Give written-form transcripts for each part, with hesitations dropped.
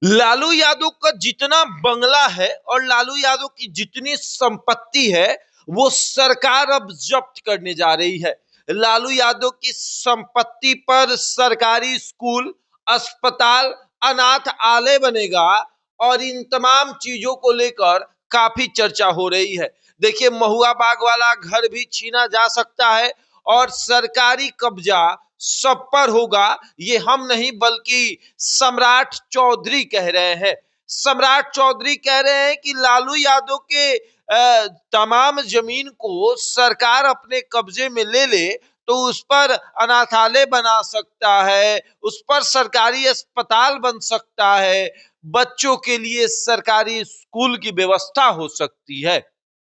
लालू यादव का जितना बंगला है और लालू यादव की जितनी संपत्ति है वो सरकार अब जब्त करने जा रही है। लालू यादव की संपत्ति पर सरकारी स्कूल, अस्पताल, अनाथ आलय बनेगा और इन तमाम चीजों को लेकर काफी चर्चा हो रही है। देखिए, महुआ बाग वाला घर भी छीना जा सकता है और सरकारी कब्जा सब पर होगा। ये हम नहीं बल्कि सम्राट चौधरी कह रहे हैं। सम्राट चौधरी कह रहे हैं कि लालू यादव के तमाम जमीन को सरकार अपने कब्जे में ले ले तो उस पर अनाथालय बना सकता है, उस पर सरकारी अस्पताल बन सकता है, बच्चों के लिए सरकारी स्कूल की व्यवस्था हो सकती है।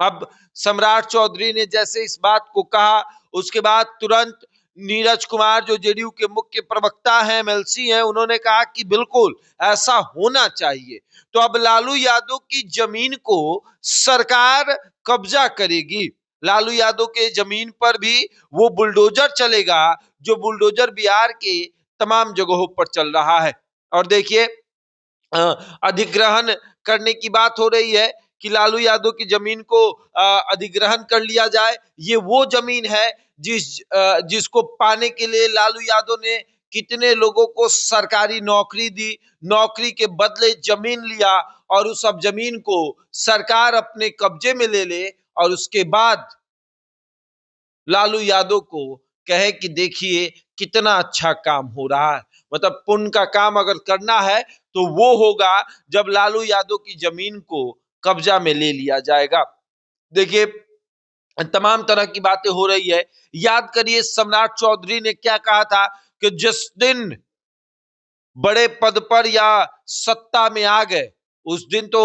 अब सम्राट चौधरी ने जैसे इस बात को कहा, उसके बाद तुरंत नीरज कुमार जो जेडीयू के मुख्य प्रवक्ता हैं, एमएलसी हैं, उन्होंने कहा कि बिल्कुल ऐसा होना चाहिए। तो अब लालू यादव की जमीन को सरकार कब्जा करेगी। लालू यादव के जमीन पर भी वो बुलडोजर चलेगा जो बुलडोजर बिहार के तमाम जगहों पर चल रहा है। और देखिए, अधिग्रहण करने की बात हो रही है कि लालू यादव की जमीन को अधिग्रहण कर लिया जाए। ये वो जमीन है जिसको पाने के लिए लालू यादव ने कितने लोगों को सरकारी नौकरी दी, नौकरी के बदले जमीन लिया और उस सब जमीन को सरकार अपने कब्जे में ले ले और उसके बाद लालू यादव को कहे कि देखिए कितना अच्छा काम हो रहा है। मतलब पुण्य का काम अगर करना है तो वो होगा जब लालू यादव की जमीन को कब्जा में ले लिया जाएगा। देखिए, तमाम तरह की बातें हो रही है। याद करिए सम्राट चौधरी ने क्या कहा था कि जिस दिन बड़े पद पर या सत्ता में आ गए उस दिन तो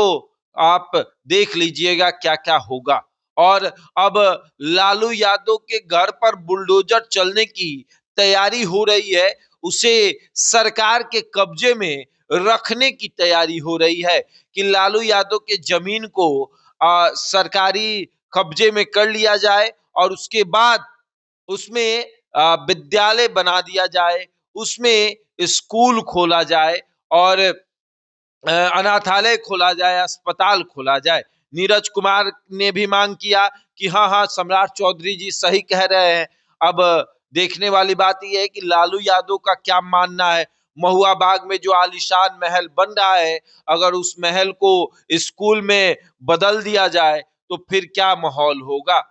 आप देख लीजिएगा क्या क्या होगा। और अब लालू यादव के घर पर बुलडोजर चलने की तैयारी हो रही है, उसे सरकार के कब्जे में रखने की तैयारी हो रही है कि लालू यादव के जमीन को सरकारी कब्जे में कर लिया जाए और उसके बाद उसमें विद्यालय बना दिया जाए, उसमें स्कूल खोला जाए और अनाथालय खोला जाए, अस्पताल खोला जाए। नीरज कुमार ने भी मांग किया कि हाँ हाँ, सम्राट चौधरी जी सही कह रहे हैं। अब देखने वाली बात यह है कि लालू यादव का क्या मानना है। महुआ बाग में जो आलीशान महल बन रहा है, अगर उस महल को स्कूल में बदल दिया जाए तो फिर क्या माहौल होगा।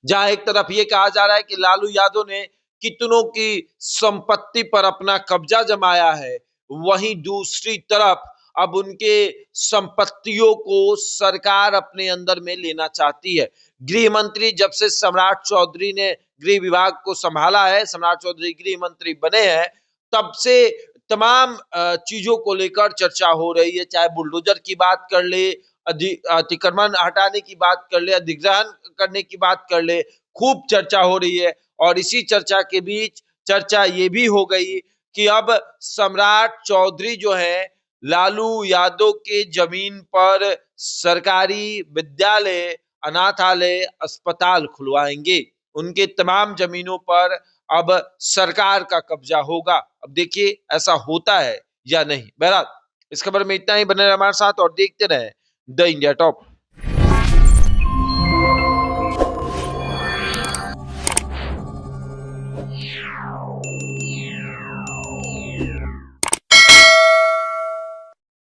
जहां एक तरफ ये कहा जा रहा है कि लालू यादव ने कितनों की संपत्ति पर अपना कब्जा जमाया है, वहीं दूसरी तरफ अब उनके संपत्तियों को सरकार अपने अंदर में लेना चाहती है। गृह मंत्री जब से सम्राट चौधरी ने गृह विभाग को संभाला है, सम्राट चौधरी गृह मंत्री बने हैं, तब से तमाम चीजों को लेकर चर्चा हो रही है। चाहे बुलडोजर की बात कर ले, अतिक्रमण हटाने की बात कर ले, अधिग्रहण करने की बात कर ले, खूब चर्चा हो रही है। और इसी चर्चा के बीच चर्चा ये भी हो गई कि अब सम्राट चौधरी जो है लालू यादव के जमीन पर सरकारी विद्यालय, अनाथालय, अस्पताल खुलवाएंगे। उनके तमाम जमीनों पर अब सरकार का कब्जा होगा। अब देखिए ऐसा होता है या नहीं। बहरहाल इस खबर में इतना ही। बने रहे हमारे साथ और देखते रहे द इंडिया टॉप।